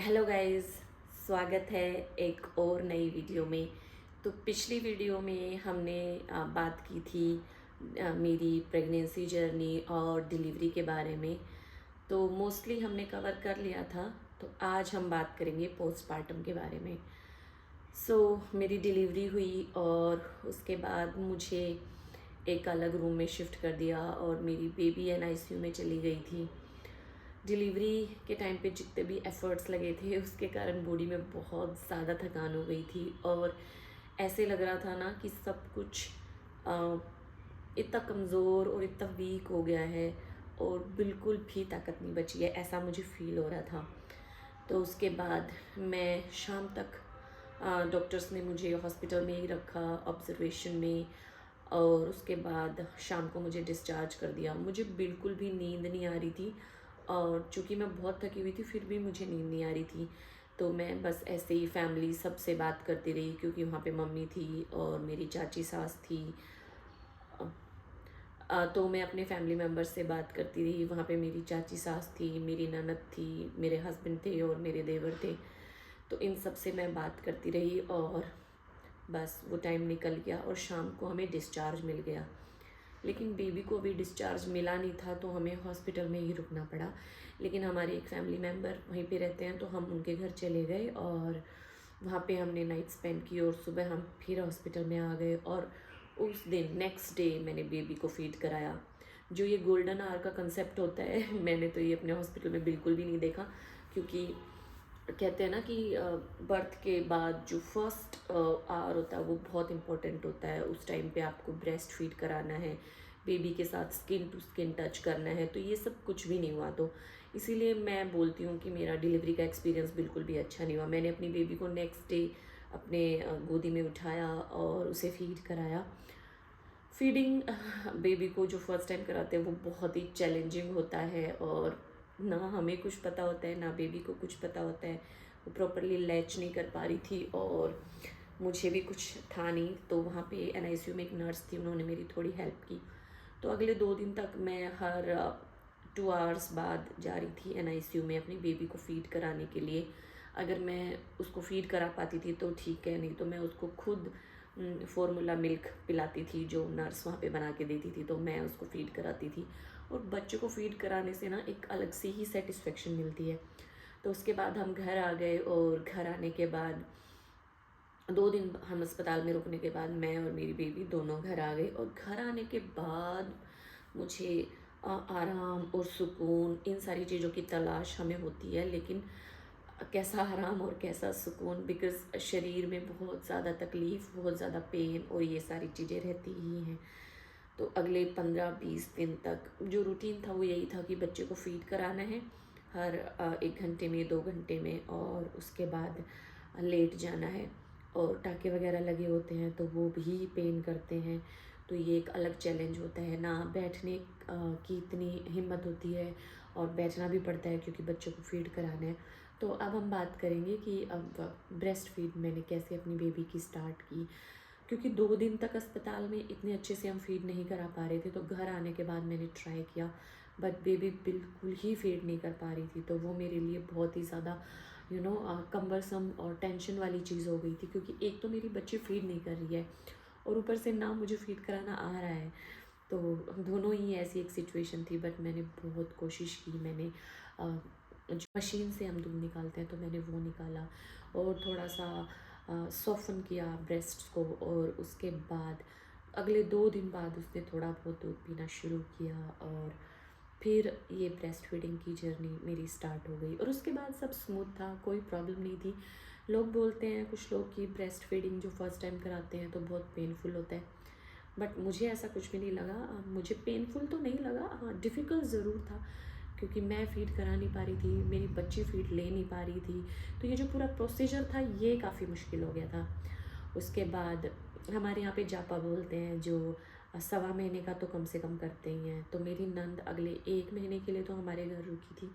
Hello guys, स्वागत है एक और नई वीडियो में। तो पिछली वीडियो में हमने बात की थी मेरी प्रेगनेंसी जर्नी और डिलीवरी के बारे में। तो मोस्टली हमने कवर कर लिया था। तो आज हम बात करेंगे पोस्टपार्टम के बारे में। मेरी डिलीवरी हुई और उसके बाद मुझे एक अलग रूम में शिफ्ट कर दिया और मेरी बेबी एनआईसीयू में चली गई थी। डिलीवरी के टाइम पे जितने भी एफ़र्ट्स लगे थे उसके कारण बॉडी में बहुत ज़्यादा थकान हो गई थी और ऐसे लग रहा था ना कि सब कुछ अ, इतना कमज़ोर और इतना वीक हो गया है और बिल्कुल भी ताकत नहीं बची है, ऐसा मुझे फ़ील हो रहा था। तो उसके बाद मैं शाम तक डॉक्टर्स ने मुझे हॉस्पिटल में ही रखा ऑब्ज़र्वेशन में और उसके बाद शाम को मुझे डिस्चार्ज कर दिया। मुझे बिल्कुल भी नींद नहीं आ रही थी और चूँकि मैं बहुत थकी हुई थी फिर भी मुझे नींद नहीं आ रही थी। तो मैं बस ऐसे ही फैमिली सबसे बात करती रही क्योंकि वहाँ पे मम्मी थी और मेरी चाची सास थी। तो मैं अपने फैमिली मेम्बर्स से बात करती रही। वहाँ पे मेरी चाची सास थी, मेरी ननद थी, मेरे हस्बैंड थे और मेरे देवर थे। तो इन सब से मैं बात करती रही और बस वो टाइम निकल गया और शाम को हमें डिस्चार्ज मिल गया। लेकिन बेबी को अभी डिस्चार्ज मिला नहीं था तो हमें हॉस्पिटल में ही रुकना पड़ा। लेकिन हमारे एक फैमिली मेम्बर वहीं पे रहते हैं तो हम उनके घर चले गए और वहाँ पे हमने नाइट स्पेंड की और सुबह हम फिर हॉस्पिटल में आ गए और उस दिन नेक्स्ट डे मैंने बेबी को फीड कराया। जो ये गोल्डन आवर का कंसेप्ट होता है मैंने तो ये अपने हॉस्पिटल में बिल्कुल भी नहीं देखा, क्योंकि कहते हैं ना कि बर्थ के बाद जो फर्स्ट आवर होता है वो बहुत इम्पोर्टेंट होता है। उस टाइम पे आपको ब्रेस्ट फीड कराना है, बेबी के साथ स्किन टू स्किन टच करना है, तो ये सब कुछ भी नहीं हुआ। तो इसीलिए मैं बोलती हूँ कि मेरा डिलीवरी का एक्सपीरियंस बिल्कुल भी अच्छा नहीं हुआ। मैंने अपनी बेबी को नेक्स्ट डे अपने गोदी में उठाया और उसे फीड कराया। फीडिंग बेबी को जो फर्स्ट टाइम कराते हैं वो बहुत ही चैलेंजिंग होता है और ना हमें कुछ पता होता है ना बेबी को कुछ पता होता है। वो प्रॉपरली लैच नहीं कर पा रही थी और मुझे भी कुछ था नहीं। तो वहाँ पे एनआईसीयू में एक नर्स थी, उन्होंने मेरी थोड़ी हेल्प की। तो अगले 2 दिन तक मैं हर 2 आवर्स बाद जा रही थी एनआईसीयू में अपनी बेबी को फ़ीड कराने के लिए। अगर मैं उसको फ़ीड करा पाती थी तो ठीक है, नहीं तो मैं उसको खुद फ़ॉर्मूला मिल्क पिलाती थी जो नर्स वहाँ पे बना के देती थी, तो मैं उसको फ़ीड कराती थी। और बच्चों को फ़ीड कराने से ना एक अलग सी ही सेटिस्फेक्शन मिलती है। तो उसके बाद हम घर आ गए और घर आने के बाद 2 दिन हम अस्पताल में रुकने के बाद मैं और मेरी बेबी दोनों घर आ गए। और घर आने के बाद मुझे आराम और सुकून, इन सारी चीज़ों की तलाश हमें होती है, लेकिन कैसा आराम और कैसा सुकून, बिकॉज़ शरीर में बहुत ज़्यादा तकलीफ़, बहुत ज़्यादा पेन और ये सारी चीज़ें रहती ही हैं। तो अगले 15-20 दिन तक जो रूटीन था वो यही था कि बच्चे को फ़ीड कराना है हर 1 घंटे में, 2 घंटे में, और उसके बाद लेट जाना है। और टाँके वगैरह लगे होते हैं तो वो भी पेन करते हैं। तो ये एक अलग चैलेंज होता है, ना बैठने की इतनी हिम्मत होती है और बैठना भी पड़ता है क्योंकि बच्चों को फ़ीड कराना है। तो अब हम बात करेंगे कि अब ब्रेस्ट फीड मैंने कैसे अपनी बेबी की स्टार्ट की। क्योंकि 2 दिन तक अस्पताल में इतने अच्छे से हम फीड नहीं करा पा रहे थे, तो घर आने के बाद मैंने ट्राई किया, बट बेबी बिल्कुल ही फीड नहीं कर पा रही थी। तो वो मेरे लिए बहुत ही ज़्यादा कम्बरसम और टेंशन वाली चीज़ हो गई थी, क्योंकि एक तो मेरी बच्ची फीड नहीं कर रही है और ऊपर से ना मुझे फीड कराना आ रहा है। तो दोनों ही ऐसी एक सिचुएशन थी, बट मैंने बहुत कोशिश की। मैंने जो मशीन से हम दूध निकालते हैं तो मैंने वो निकाला और थोड़ा सा सॉफ़न किया ब्रेस्ट्स को। और उसके बाद अगले 2 दिन बाद उसने थोड़ा बहुत दूध पीना शुरू किया और फिर ये ब्रेस्ट फीडिंग की जर्नी मेरी स्टार्ट हो गई। और उसके बाद सब स्मूथ था, कोई प्रॉब्लम नहीं थी। लोग बोलते हैं कुछ लोग कि ब्रेस्ट फीडिंग जो फर्स्ट टाइम कराते हैं तो बहुत पेनफुल होता है, बट मुझे ऐसा कुछ भी नहीं लगा। मुझे पेनफुल तो नहीं लगा, हाँ डिफ़िकल्ट ज़रूर था, क्योंकि मैं फ़ीड करा नहीं पा रही थी, मेरी बच्ची फ़ीड ले नहीं पा रही थी। तो ये जो पूरा प्रोसीजर था ये काफ़ी मुश्किल हो गया था। उसके बाद हमारे यहाँ पे जापा बोलते हैं जो 1.25 महीने का तो कम से कम करते ही हैं। तो मेरी नंद अगले 1 महीने के लिए तो हमारे घर रुकी थी।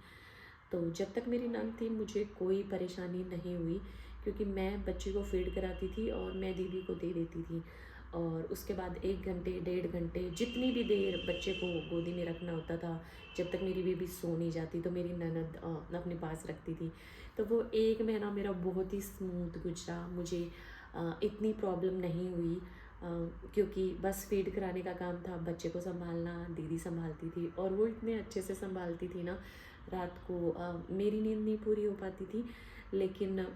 तो जब तक मेरी नंद थी मुझे कोई परेशानी नहीं हुई, क्योंकि मैं बच्ची को फ़ीड कराती थी और मैं दीदी को दे देती थी। और उसके बाद 1 घंटे 1.5 घंटे जितनी भी देर बच्चे को गोदी में रखना होता था, जब तक मेरी बेबी सो नहीं जाती तो मेरी ननद अपने पास रखती थी। तो वो 1 महीना मेरा बहुत ही स्मूथ गुजरा। मुझे इतनी प्रॉब्लम नहीं हुई, क्योंकि बस फीड कराने का काम था, बच्चे को संभालना दीदी संभालती थी और वो इतने अच्छे से संभालती थी ना। रात को मेरी नींद नहीं पूरी हो पाती थी, लेकिन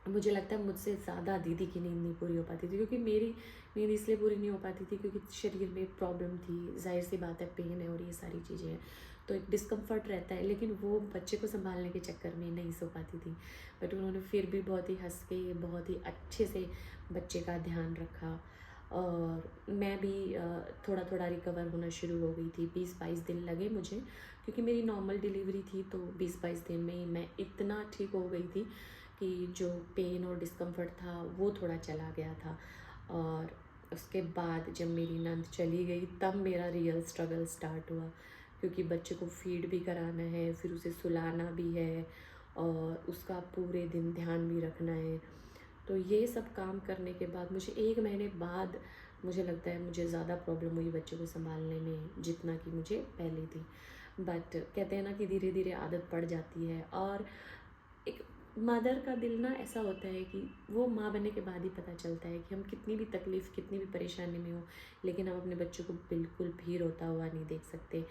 मुझे लगता है मुझसे ज़्यादा दीदी की नींद नहीं पूरी हो पाती थी, क्योंकि मेरी नींद इसलिए पूरी नहीं हो पाती थी क्योंकि शरीर में प्रॉब्लम थी, जाहिर सी बात है, पेन है और ये सारी चीज़ें हैं, तो एक डिस्कम्फर्ट रहता है। लेकिन वो बच्चे को संभालने के चक्कर में नहीं सो पाती थी, बट उन्होंने फिर भी बहुत ही हंस के बहुत ही अच्छे से बच्चे का ध्यान रखा। और मैं भी थोड़ा थोड़ा रिकवर होना शुरू हो गई थी। 20-22 दिन लगे मुझे, क्योंकि मेरी नॉर्मल डिलीवरी थी, तो 20-22 दिन में ही मैं इतना ठीक हो गई थी कि जो पेन और डिस्कम्फर्ट था वो थोड़ा चला गया था। और उसके बाद जब मेरी नंद चली गई तब मेरा रियल स्ट्रगल स्टार्ट हुआ, क्योंकि बच्चे को फीड भी कराना है, फिर उसे सुलाना भी है और उसका पूरे दिन ध्यान भी रखना है। तो ये सब काम करने के बाद मुझे 1 महीने बाद मुझे लगता है मुझे ज़्यादा प्रॉब्लम हुई बच्चे को संभालने में जितना कि मुझे पहले थी। बट कहते हैं ना कि धीरे धीरे आदत पड़ जाती है। और एक मदर का दिल ना ऐसा होता है कि वो माँ बनने के बाद ही पता चलता है कि हम कितनी भी तकलीफ़ कितनी भी परेशानी में हो, लेकिन हम अपने बच्चों को बिल्कुल भी रोता हुआ नहीं देख सकते।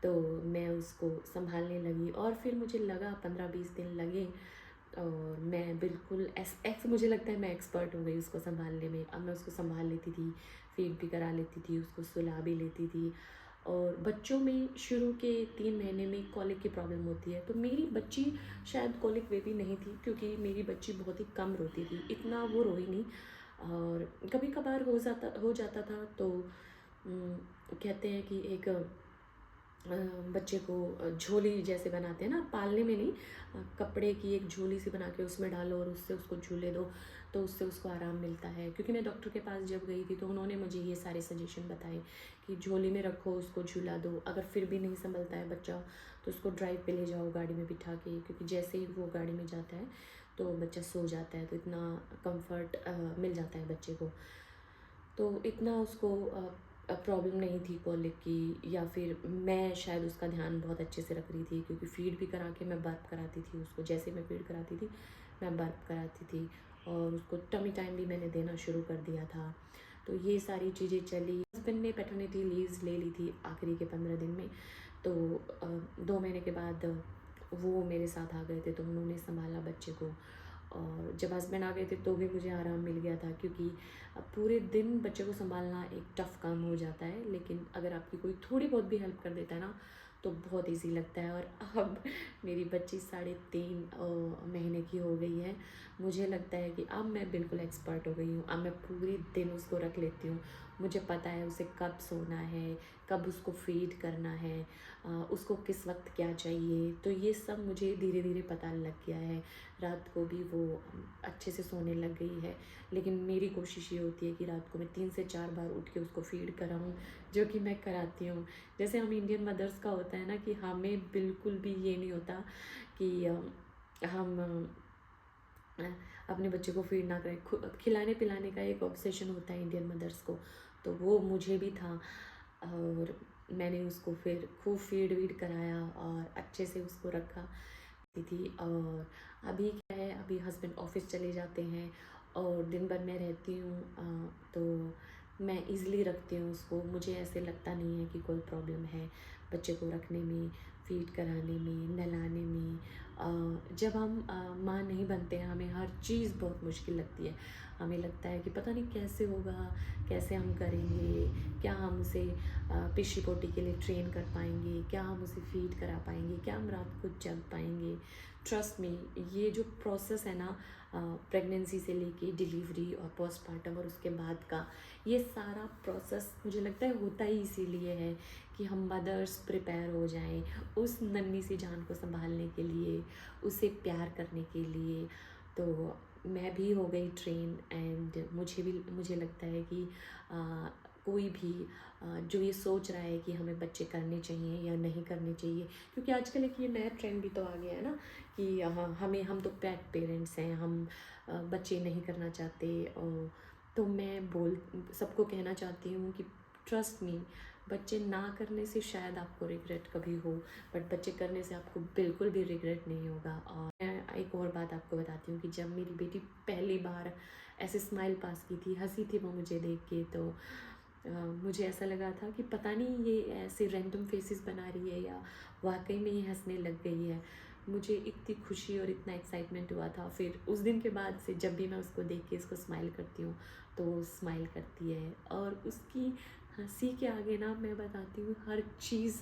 तो मैं उसको संभालने लगी और फिर मुझे लगा 15-20 दिन लगे और मैं बिल्कुल मुझे लगता है मैं एक्सपर्ट हो गई उसको संभालने में। अब मैं उसको संभाल लेती थी, फीड भी करा लेती थी, उसको सुला भी लेती थी। और बच्चों में शुरू के 3 महीने में कॉलिक की प्रॉब्लम होती है, तो मेरी बच्ची शायद कॉलिक बेबी नहीं थी, क्योंकि मेरी बच्ची बहुत ही कम रोती थी, इतना वो रोई नहीं। और कभी कभार हो जाता था तो कहते हैं कि एक बच्चे को झोली जैसे बनाते हैं ना, पालने में नहीं, कपड़े की एक झोली सी बना के उसमें डालो और उससे उसको झूले दो, तो उससे उसको आराम मिलता है। क्योंकि मैं डॉक्टर के पास जब गई थी तो उन्होंने मुझे ये सारे सजेशन बताए कि झोली में रखो, उसको झूला दो, अगर फिर भी नहीं संभलता है बच्चा तो उसको ड्राइव पे ले जाओ गाड़ी में बिठा के, क्योंकि जैसे ही वो गाड़ी में जाता है तो बच्चा सो जाता है, तो इतना कंफर्ट मिल जाता है बच्चे को। तो इतना उसको प्रॉब्लम नहीं थी कॉलिक की, या फिर मैं शायद उसका ध्यान बहुत अच्छे से रख रही थी, क्योंकि फ़ीड भी करा के मैं बर्प कराती थी उसको, जैसे मैं फ़ीड कराती थी मैं बर्प कराती थी, और उसको टमी टाइम भी मैंने देना शुरू कर दिया था। तो ये सारी चीज़ें चली। हस्बैंड ने पैटर्निटी लीव्स ले ली थी आखिरी के 15 दिन में, तो 2 महीने के बाद वो मेरे साथ आ गए थे, तो उन्होंने संभाला बच्चे को। और जब हस्बैंड आ गए थे तो भी मुझे आराम मिल गया था, क्योंकि पूरे दिन बच्चे को संभालना एक टफ़ काम हो जाता है, लेकिन अगर आपकी कोई थोड़ी बहुत भी हेल्प कर देता है ना तो बहुत इजी लगता है। और अब मेरी बच्ची 3.5 महीने की हो गई है। मुझे लगता है कि अब मैं बिल्कुल एक्सपर्ट हो गई हूँ। अब मैं पूरे दिन उसको रख लेती हूँ, मुझे पता है उसे कब सोना है, कब उसको फीड करना है, उसको किस वक्त क्या चाहिए, तो ये सब मुझे धीरे धीरे पता लग गया है। रात को भी वो अच्छे से सोने लग गई है, लेकिन मेरी कोशिश ये होती है कि रात को मैं 3 से 4 बार उठ के उसको फीड कराऊँ, जो कि मैं कराती हूँ। जैसे हम इंडियन मदर्स का होता है ना कि हमें बिल्कुल भी ये नहीं होता कि हम अपने बच्चे को फीड ना करें। खिलाने पिलाने का एक ऑब्सेशन होता है इंडियन मदर्स को, तो वो मुझे भी था। और मैंने उसको फिर खूब फीड वीड कराया और अच्छे से उसको रखा थी। और अभी क्या है, अभी हस्बैंड ऑफिस चले जाते हैं और दिन भर मैं रहती हूँ, तो मैं इज़िली रखती हूँ उसको। मुझे ऐसे लगता नहीं है कि कोई प्रॉब्लम है बच्चे को रखने में, फीड कराने में, नहलाने में। जब हम माँ नहीं बनते हैं हमें हर चीज़ बहुत मुश्किल लगती है। हमें लगता है कि पता नहीं कैसे होगा, कैसे हम करेंगे, क्या हम उसे पिशी पोटी के लिए ट्रेन कर पाएंगे, क्या हम उसे फीड करा पाएंगे, क्या हम रात को जग पाएंगे। ट्रस्ट मी, ये जो प्रोसेस है ना, प्रेगनेंसी से लेके डिलीवरी और पोस्टमार्टम और उसके बाद का, ये सारा प्रोसेस मुझे लगता है होता ही इसीलिए है कि हम मदर्स प्रिपेयर हो जाएं उस नन्ही सी जान को संभालने के लिए, उसे प्यार करने के लिए। तो मैं भी हो गई ट्रेन, एंड मुझे लगता है कि कोई भी जो ये सोच रहा है कि हमें बच्चे करने चाहिए या नहीं करने चाहिए, क्योंकि आजकल एक ये नया ट्रेंड भी तो आ गया है ना कि हम तो पैट पेरेंट्स हैं, हम बच्चे नहीं करना चाहते, और तो मैं सबको कहना चाहती हूँ कि ट्रस्ट मी, बच्चे ना करने से शायद आपको रिग्रेट कभी हो, बट बच्चे करने से आपको बिल्कुल भी रिग्रेट नहीं होगा। और मैं एक और बात आपको बताती हूँ कि जब मेरी बेटी पहली बार ऐसे स्माइल पास की थी, हंसी थी वो मुझे देख के, तो मुझे ऐसा लगा था कि पता नहीं ये ऐसे रैंडम फेसेस बना रही है या वाकई में ही हंसने लग गई है। मुझे इतनी खुशी और इतना एक्साइटमेंट हुआ था। फिर उस दिन के बाद से जब भी मैं उसको देख के इसको स्माइल करती हूँ तो वो स्माइल करती है, और उसकी हंसी के आगे ना मैं बताती हूँ हर चीज़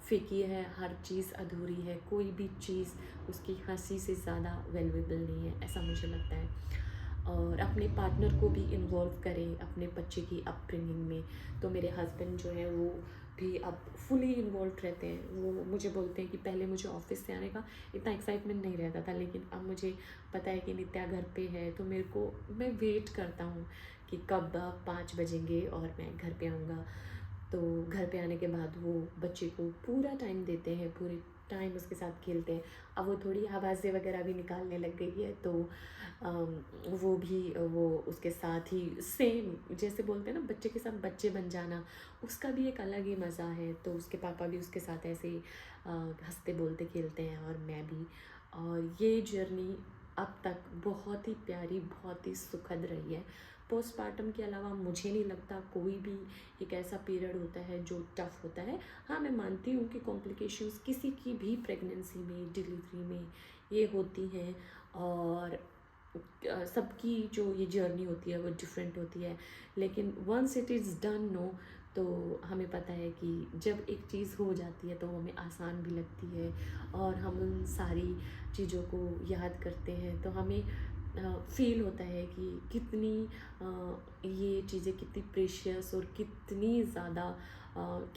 फीकी है, हर चीज़ अधूरी है, कोई भी चीज़ उसकी हंसी से ज़्यादा वैल्यूएबल नहीं है, ऐसा मुझे लगता है। और अपने पार्टनर को भी इन्वॉल्व करें अपने बच्चे की अपब्रिंगिंग में। तो मेरे हस्बैंड जो है वो भी अब फुली इन्वॉल्व रहते हैं। वो मुझे बोलते हैं कि पहले मुझे ऑफिस से आने का इतना एक्साइटमेंट नहीं रहता था, लेकिन अब मुझे पता है कि नित्या घर पे है तो मैं वेट करता हूँ कि कब 5 बजेंगे और मैं घर पे आऊँगा। तो घर पे आने के बाद वो बच्चे को पूरा टाइम देते हैं, पूरे टाइम उसके साथ खेलते हैं। अब वो थोड़ी आवाज़ें वगैरह भी निकालने लग गई है, तो वो उसके साथ ही सेम जैसे बोलते हैं ना बच्चे के साथ बच्चे बन जाना, उसका भी एक अलग ही मज़ा है। तो उसके पापा भी उसके साथ ऐसे ही हंसते बोलते खेलते हैं, और मैं भी। और ये जर्नी अब तक बहुत ही प्यारी, बहुत ही सुखद रही है। पोस्टपार्टम के अलावा मुझे नहीं लगता कोई भी एक ऐसा पीरियड होता है जो टफ़ होता है। हाँ, मैं मानती हूँ कि कॉम्प्लिकेशंस किसी की भी प्रेगनेंसी में, डिलीवरी में ये होती हैं, और सबकी जो ये जर्नी होती है वो डिफरेंट होती है। लेकिन once it is done no, तो हमें पता है कि जब एक चीज़ हो जाती है तो हमें आसान भी लगती है, और हम उन सारी चीज़ों को याद करते हैं तो हमें फ़ील होता है कि कितनी ये चीज़ें कितनी प्रेशियस और कितनी ज़्यादा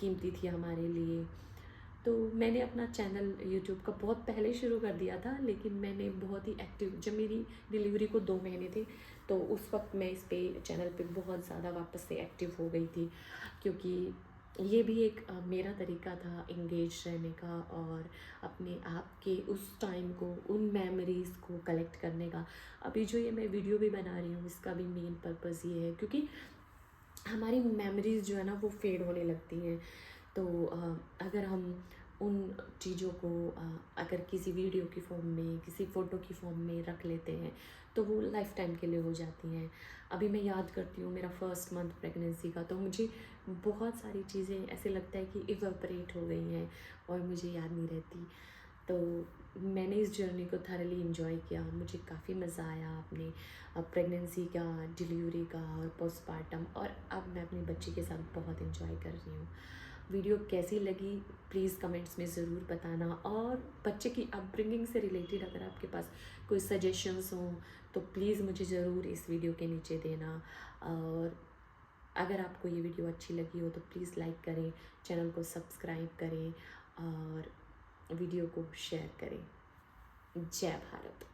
कीमती थी हमारे लिए। तो मैंने अपना चैनल यूट्यूब का बहुत पहले शुरू कर दिया था, लेकिन मैंने बहुत ही एक्टिव, जब मेरी डिलीवरी को 2 महीने थे तो उस वक्त मैं इस पे चैनल पे बहुत ज़्यादा वापस से एक्टिव हो गई थी, क्योंकि ये भी एक मेरा तरीका था एंगेज रहने का, और अपने आप के उस टाइम को, उन मेमोरीज़ को कलेक्ट करने का। अभी जो ये मैं वीडियो भी बना रही हूँ इसका भी मेन पर्पज़ ये है, क्योंकि हमारी मेमोरीज़ जो है ना वो फेड होने लगती हैं। तो अगर हम उन चीज़ों को अगर किसी वीडियो की फॉर्म में, किसी फ़ोटो की फॉर्म में रख लेते हैं तो वो लाइफ टाइम के लिए हो जाती हैं। अभी मैं याद करती हूँ मेरा फर्स्ट मंथ प्रेगनेंसी का, तो मुझे बहुत सारी चीज़ें ऐसे लगता है कि इवेपोरेट हो गई हैं और मुझे याद नहीं रहती। तो मैंने इस जर्नी को थॉरली इन्जॉय किया, मुझे काफ़ी मज़ा आया अपने प्रेगनेंसी का, डिलीवरी का और पोस्टपार्टम, और अब मैं अपने बच्चे के साथ बहुत इन्जॉय कर रही हूँ। वीडियो कैसी लगी प्लीज़ कमेंट्स में ज़रूर बताना, और बच्चे की अपब्रिंगिंग से रिलेटेड अगर आपके पास कोई सजेशंस हों तो प्लीज़ मुझे ज़रूर इस वीडियो के नीचे देना। और अगर आपको ये वीडियो अच्छी लगी हो तो प्लीज़ लाइक करें, चैनल को सब्सक्राइब करें और वीडियो को शेयर करें। जय भारत।